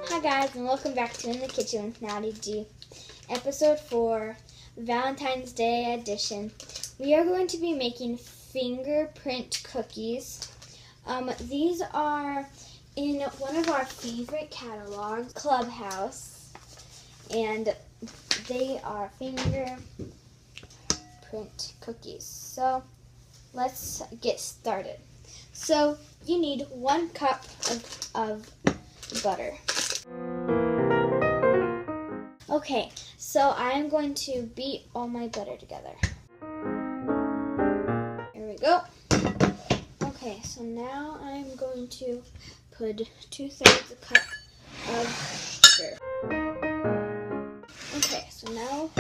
Hi guys, and welcome back to In the Kitchen with Natty G, episode 4, Valentine's Day edition. We are going to be making fingerprint cookies. These are in one of our favorite catalogs, Clubhouse, and they are fingerprint cookies. So let's get started. So you need 1 cup of butter. Okay, so I'm going to beat all my butter together. Here we go. Okay, so now I'm going to put 2/3 cup of sugar. Okay, so now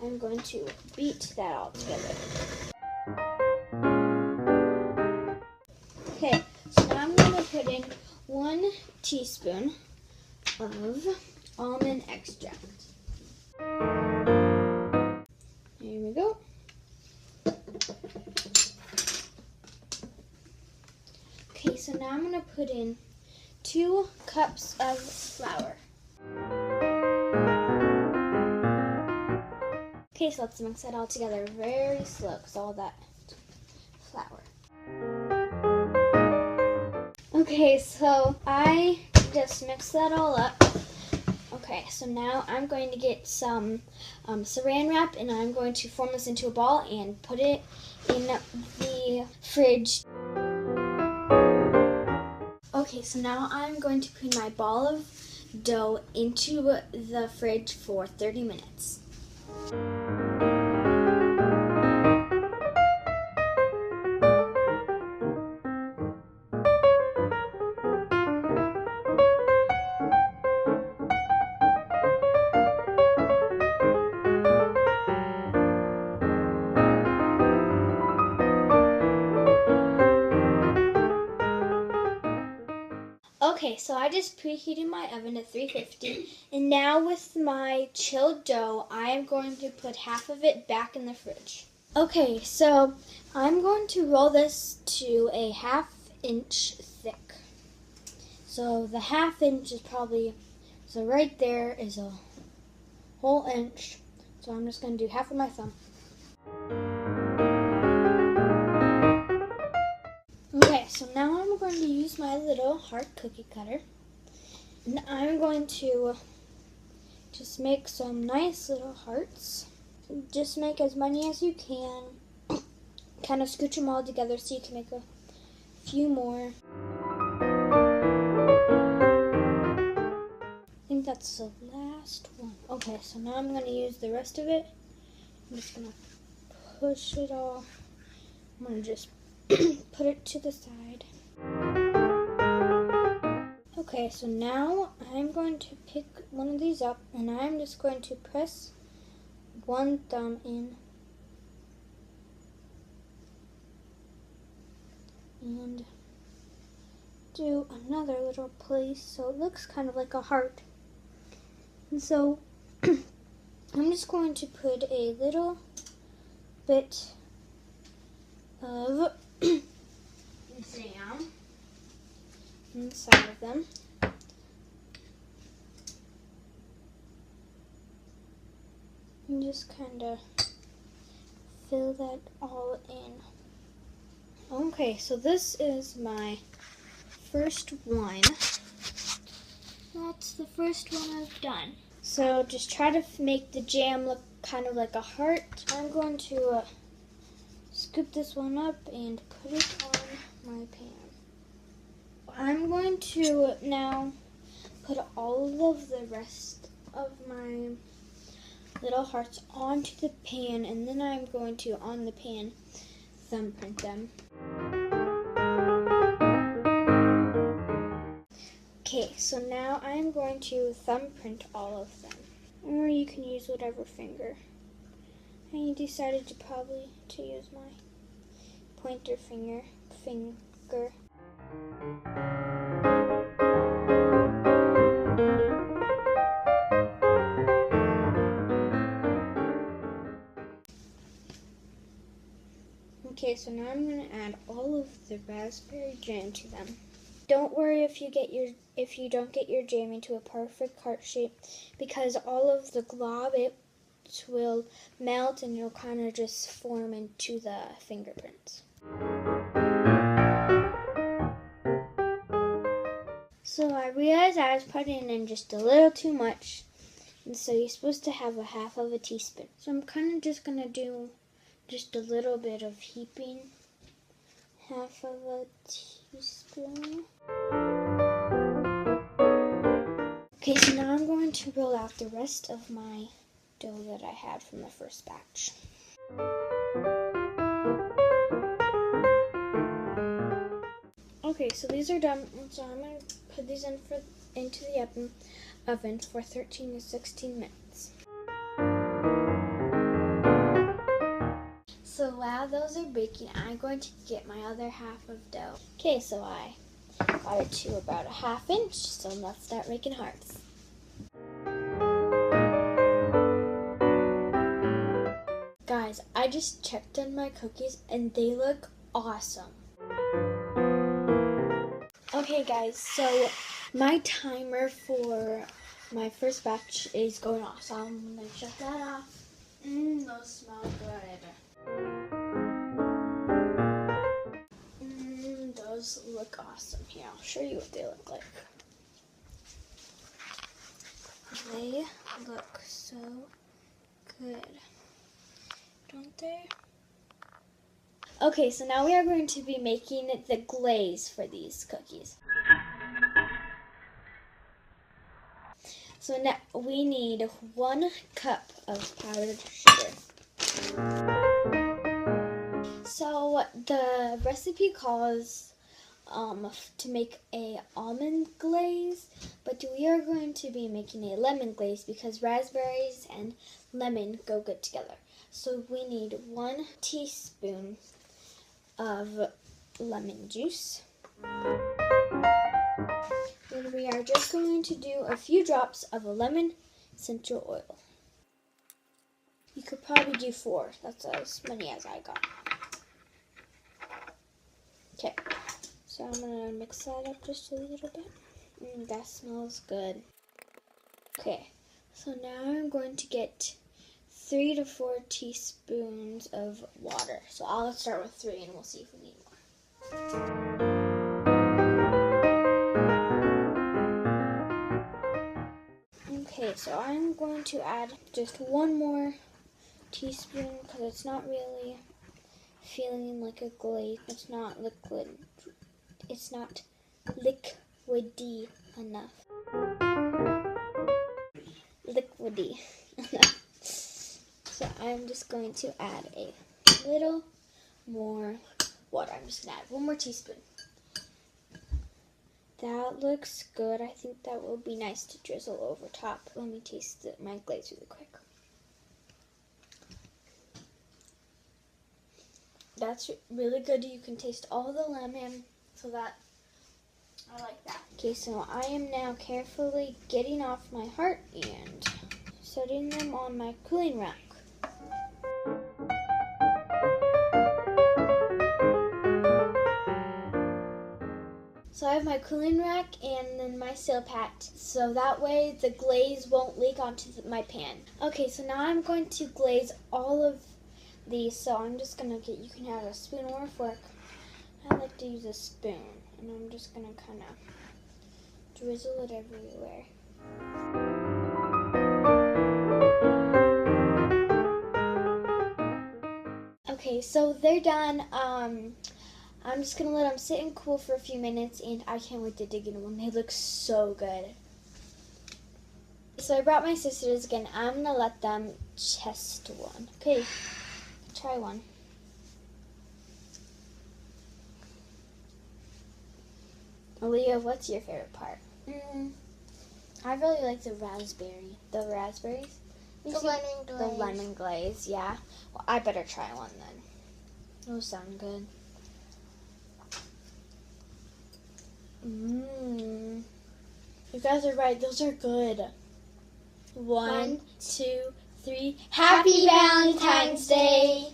I'm going to beat that all together. Okay, so now I'm going to put in 1 teaspoon of almond extract. Here we go. Okay, so now I'm going to put in 2 cups of flour. Okay, so let's mix that all together very slow because all that flour. Okay, so I just mixed that all up. Okay, so now I'm going to get some saran wrap and I'm going to form this into a ball and put it in the fridge. Okay, so now I'm going to put my ball of dough into the fridge for 30 minutes. Okay, so I just preheated my oven at 350, and now with my chilled dough, I am going to put half of it back in the fridge. Okay, so I'm going to roll this to a 1/2 inch thick. So the 1/2 inch is probably, so right there is a whole inch. So I'm just going to do half of my thumb. Okay, so now I'm going to use my little heart cookie cutter, and I'm going to just make some nice little hearts. Just make as many as you can. Kind of scooch them all together so you can make a few more. I think that's the last one. Okay, so now I'm going to use the rest of it. I'm just going to push it all. I'm going to just put it to the side. Okay, so now I'm going to pick one of these up and I'm just going to press 1 thumb in and do another little place so it looks kind of like a heart. And so I'm just going to put a little bit of jam inside of them. And just kind of fill that all in. Okay, so this is my first one. That's the first one I've done. So just try to make the jam look kind of like a heart. I'm going to scoop this one up and put it on my pan. I'm going to now put all of the rest of my little hearts onto the pan, and then I'm going to, on the pan, thumbprint them. Okay, so now I'm going to thumbprint all of them. Or you can use whatever finger. I decided to use my pointer finger. Okay, so now I'm going to add all of the raspberry jam to them. don't worry if you don't get your jam into a perfect heart shape, because all of the glob it will melt and it'll kind of just form into the fingerprints. So I realized I was putting in just a little too much, and so you're supposed to have a half of a teaspoon. So I'm kind of just going to do just a little bit of heaping. Half of a teaspoon. Okay, so now I'm going to roll out the rest of my dough that I had from the first batch. Okay, so these are done, so I'm going to put these into the oven for 13 to 16 minutes. So while those are baking, I'm going to get my other half of dough. Okay, so I got it to about a 1/2 inch, so let's start making hearts. Guys, I just checked on my cookies and they look awesome. Okay guys, so my timer for my first batch is going off, so I'm going to shut that off. Those smell good. Those look awesome. Here, I'll show you what they look like. They look so good, don't they? Okay, so now we are going to be making the glaze for these cookies. So now we need 1 cup of powdered sugar. So the recipe calls to make a almond glaze, but we are going to be making a lemon glaze because raspberries and lemon go good together. So we need 1 teaspoon of lemon juice. Then we are just going to do a few drops of a lemon essential oil. You could probably do 4. That's as many as I got. Okay, so I'm going to mix that up just a little bit. That smells good. Okay, so now I'm going to get 3 to 4 teaspoons of water. So I'll start with 3 and we'll see if we need more. Okay, so I'm going to add just 1 more teaspoon because it's not really feeling like a glaze. It's not liquid. It's not liquidy enough. Liquidy enough. So I'm just going to add a little more water. I'm just going to add 1 more teaspoon. That looks good. I think that will be nice to drizzle over top. Let me taste my glaze really quick. That's really good. You can taste all the lemon, so that I like that. Okay, so I am now carefully getting off my heart and setting them on my cooling rack. So I have my cooling rack and then my seal pat, so that way the glaze won't leak onto my pan. Okay, so now I'm going to glaze all of these, so I'm just going to you can have a spoon or a fork. I like to use a spoon, and I'm just going to kind of drizzle it everywhere. Okay, so they're done. I'm just going to let them sit and cool for a few minutes, and I can't wait to dig into them. They look so good. So I brought my sisters again. I'm going to let them test one. Okay, try one. Aaliyah, what's your favorite part? I really like the raspberry. The raspberries? The lemon glaze. The lemon glaze, yeah. Well, I better try one then. Those sound good. You guys are right. Those are good. 1, 2, 3. Happy Valentine's Day!